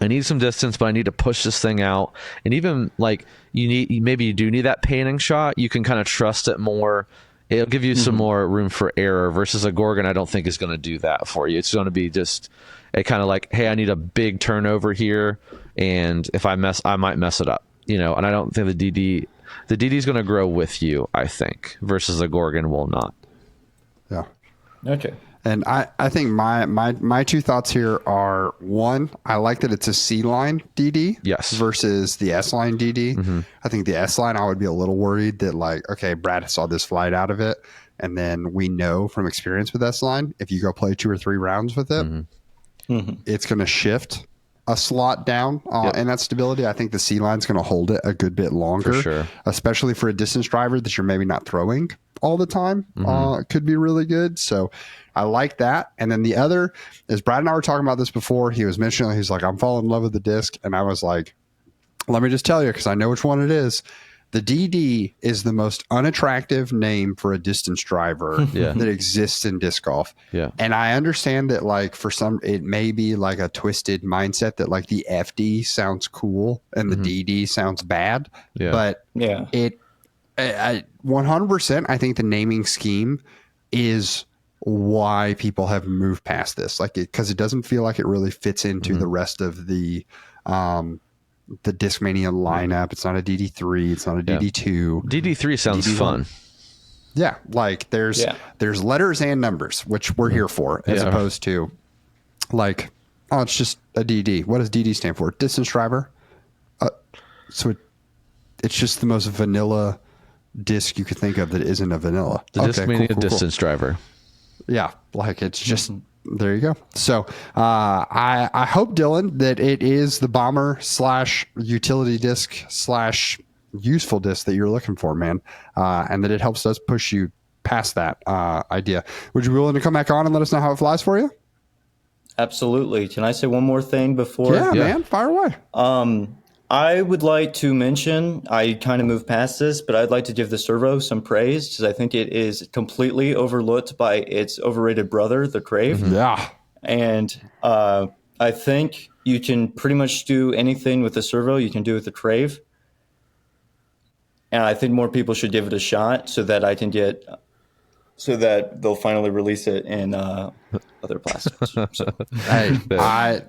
I need some distance, but I need to push this thing out. And even like maybe you do need that painting shot. You can kind of trust it more. It'll give you some more room for error versus a Gorgon. I don't think is going to do that for you. It's going to be just a kind of like, hey, I need a big turnover here, and if I might mess it up, And I don't think the DD is going to grow with you, I think, versus a Gorgon will not. Yeah. Okay. And I think my two thoughts here are, one, I like that it's a C-line DD versus the S-line DD. I think the S-line, I would be a little worried that like, okay, Brad saw this flight out of it. And then we know from experience with S-line, if you go play 2 or 3 rounds with it, it's going to shift a slot down and that stability. I think the C-line is going to hold it a good bit longer, for sure. Especially for a distance driver that you're maybe not throwing all the time. It could be really good. So I like that. And then the other is, Brad and I were talking about this before. He was mentioning, he's like, I'm falling in love with the disc. And I was like, let me just tell you, because I know which one it is. The DD is the most unattractive name for a distance driver that exists in disc golf. Yeah. And I understand that, like, for some, it may be like a twisted mindset that like the FD sounds cool and the DD sounds bad. Yeah. But I 100%, I think the naming scheme is why people have moved past this, like, because it doesn't feel like it really fits into the rest of the Discmania lineup. It's not a DD3, it's not a DD2. DD3 sounds DD1. fun. Yeah, like there's letters and numbers, which we're here for, as opposed to like, oh, it's just a DD. What does DD stand for? Distance driver. So it's just the most vanilla disc you could think of that isn't a vanilla. The Discmania distance driver. Yeah, like it's just there you go. So I hope, Dylan, that it is the bomber / utility disc / useful disc that you're looking for, man, and that it helps us push you past that idea. Would you be willing to come back on and let us know how it flies for you? Absolutely. Can I say one more thing before? Yeah, man, fire away. I would like to mention, I kind of moved past this, but I'd like to give the servo some praise because I think it is completely overlooked by its overrated brother, the Crave. Yeah. And I think you can pretty much do anything with the servo you can do with the Crave. And I think more people should give it a shot so that they'll finally release it in other plastics. So. Hey,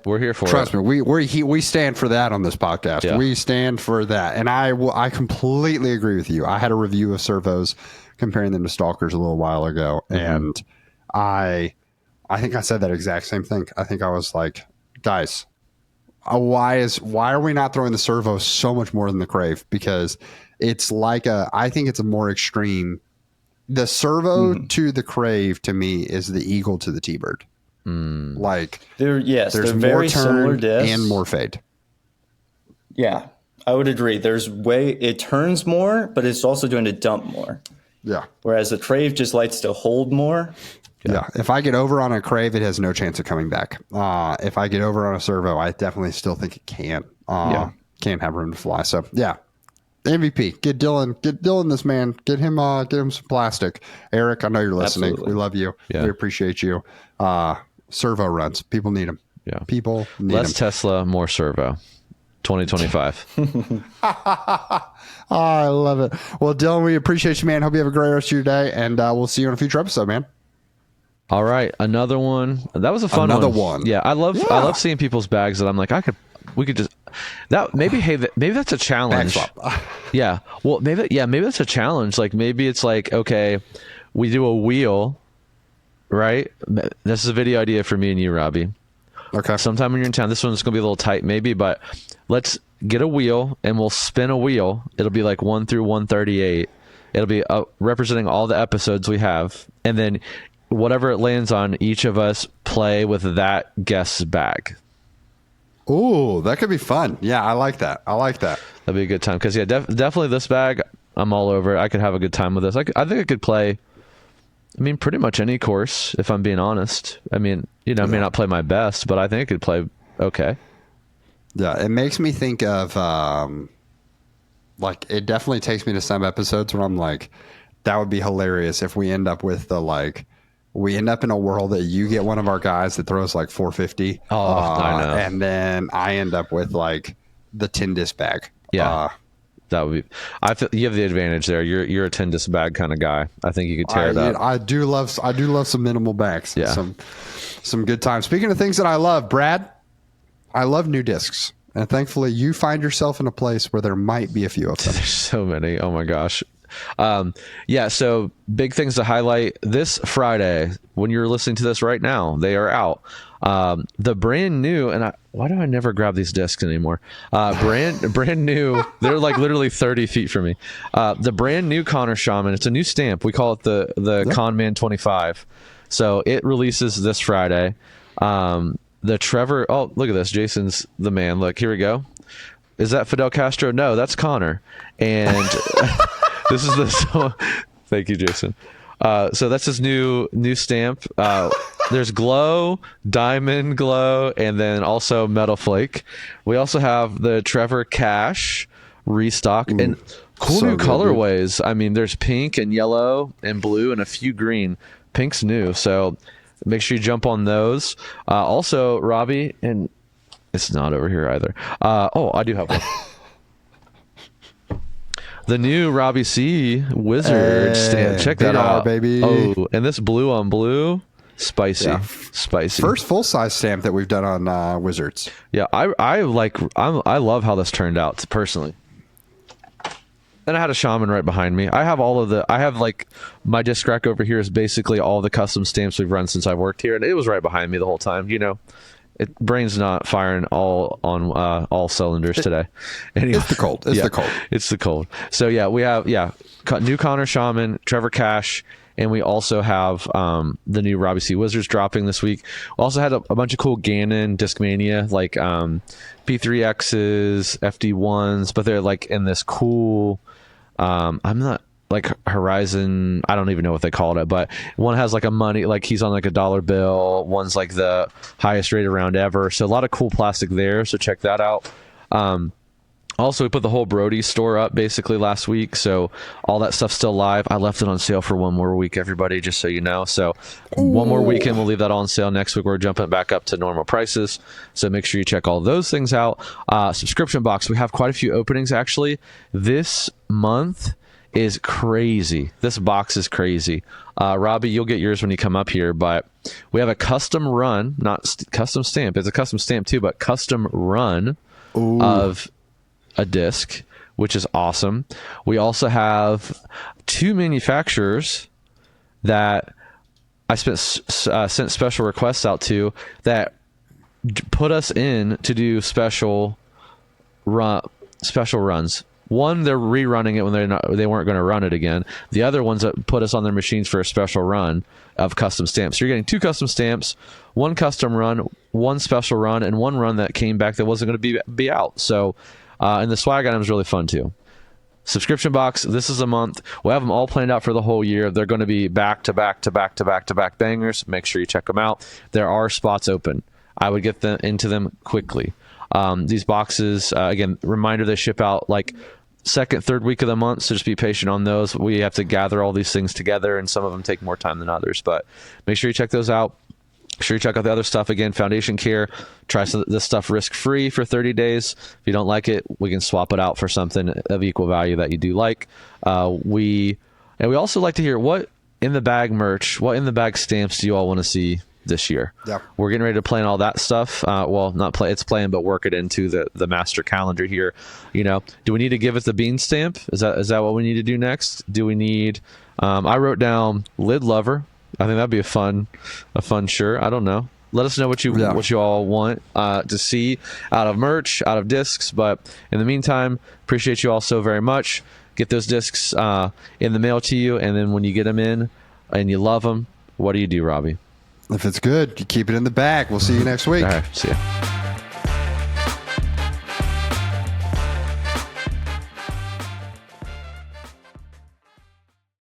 we're here for trust me. We stand for that on this podcast. Yeah. We stand for that, and I completely agree with you. I had a review of servos comparing them to Stalkers a little while ago, and I think I said that exact same thing. I think I was like, guys, why are we not throwing the servo so much more than the Crave? Because it's like I think it's a more extreme. The servo to the Crave, to me, is the eagle to the T-Bird. Like, there's they're more very turn similar discs and more fade. Yeah, I would agree. It turns more, but it's also doing to dump more. Yeah. Whereas the Crave just likes to hold more. Yeah. If I get over on a Crave, it has no chance of coming back. If I get over on a servo, I definitely still think it can. Can't have room to fly. So yeah. MVP, get Dylan this man, get him some plastic. Eric, I know you're listening. Absolutely. We love you. Yeah. We appreciate you. Servo runs, people need them. Yeah, people need less them. Tesla, more servo. 2025. I love it. Well, Dylan, we appreciate you, man. Hope you have a great rest of your day, and we'll see you on a future episode, man. All right, another one. That was a fun one. Another one. Yeah, I love seeing people's bags that I'm like, we could just that maybe that's a challenge. Yeah. Well, maybe that's a challenge. Like maybe it's like, okay, we do a wheel, right? This is a video idea for me and you, Robbie. Okay. Sometime when you're in town, this one's gonna be a little tight, maybe, but let's get a wheel and we'll spin a wheel. It'll be like 1 through 138. It'll be representing all the episodes we have, and then whatever it lands on, each of us play with that guest's bag. Ooh, that could be fun. Yeah, I like that. That'd be a good time. Because, definitely this bag, I'm all over it. I could have a good time with this. I think I could play I mean, pretty much any course, if I'm being honest. I mean, I may not play my best, but I think I could play okay. Yeah, it makes me think of like, it definitely takes me to some episodes when I'm like, that would be hilarious if we end up with we end up in a world that you get one of our guys that throws like 450. Oh, I know. And then I end up with like the 10 disc bag. Yeah. That would be. I feel you have the advantage there. You're a 10 disc bag kind of guy. I think you could tear it up. I do love some minimal bags. Yeah. Some good times. Speaking of things that I love, Brad, I love new discs, and thankfully you find yourself in a place where there might be a few of them. There's so many. Oh my gosh. So big things to highlight this Friday. When you're listening to this right now, they are out. The brand new, and why do I never grab these discs anymore? Brand new. They're like literally 30 feet from me. The brand new Connor Shaman. It's a new stamp. We call it the Conman 25. So it releases this Friday. The Trevor. Oh, look at this. Jason's the man. Look, here we go. Is that Fidel Castro? No, that's Connor. And this is thank you, Jason. So that's his new stamp. There's glow, diamond glow, and then also metal flake. We also have the Trevor Cash restock and cool new colorways. I mean, there's pink and yellow and blue and a few green. Pink's new, so make sure you jump on those. Also, Robbie, and it's not over here either. I do have one. The new Robbie C Wizard stamp. Check that out, baby. Oh, and this blue on blue, spicy, spicy. First full size stamp that we've done on Wizards. Yeah, I love how this turned out personally. And I had a Shaman right behind me. I have my disc rack over here is basically all the custom stamps we've run since I've worked here, and it was right behind me the whole time. Brain's not firing all cylinders today. Anyway, It's the cold. It's the cold. So we have new Connor Shaman, Trevor Cash, and we also have the new Robbie C Wizards dropping this week. We also had a bunch of cool Ganon Discmania, like P3Xs, FD1s, but they're like in this cool. I'm not like Horizon. I don't even know what they called it, but one has like a money, like he's on like a dollar bill. One's like the highest rated round ever. So a lot of cool plastic there. So check that out. Also, we put the whole Brody store up basically last week, so all that stuff's still live. I left it on sale for one more week, everybody, just so you know. So one more weekend, we'll leave that on sale. Next week, we're jumping back up to normal prices. So make sure you check all those things out. Subscription box, we have quite a few openings, actually. This month is crazy. This box is crazy. Robbie, you'll get yours when you come up here, but we have a custom run, not custom stamp. It's a custom stamp too, but custom run of a disc, which is awesome. We also have two manufacturers that I sent special requests out to that put us in to do special runs. One, they're rerunning it when they weren't going to run it again. The other ones that put us on their machines for a special run of custom stamps. So you're getting two custom stamps, one custom run, one special run, and one run that came back that wasn't going to be out. So and the swag item is really fun too. Subscription box, this is a month. We'll have them all planned out for the whole year. They're going to be back to back to back to back to back bangers. Make sure you check them out. There are spots open. I would get them into them quickly. These boxes, again, reminder, they ship out like second, third week of the month, so just be patient on those. We have to gather all these things together, and some of them take more time than others, but make sure you check those out. Make sure you check out the other stuff. Again, Foundation Care, try this stuff risk-free for 30 days. If you don't like it, we can swap it out for something of equal value that you do like. We also like to hear what in the bag merch, what in the bag stamps do you all want to see this year? Yeah. We're getting ready to plan all that stuff. It's planned, but work it into the master calendar here. Do we need to give it the bean stamp? Is that what we need to do next? Do we need? I wrote down lid lover. I think that'd be a fun shirt. I don't know. Let us know what you all want to see out of merch, out of discs. But in the meantime, appreciate you all so very much. Get those discs in the mail to you, and then when you get them in and you love them, what do you do, Robbie? If it's good, you keep it in the bag. We'll see you next week. All right, see ya.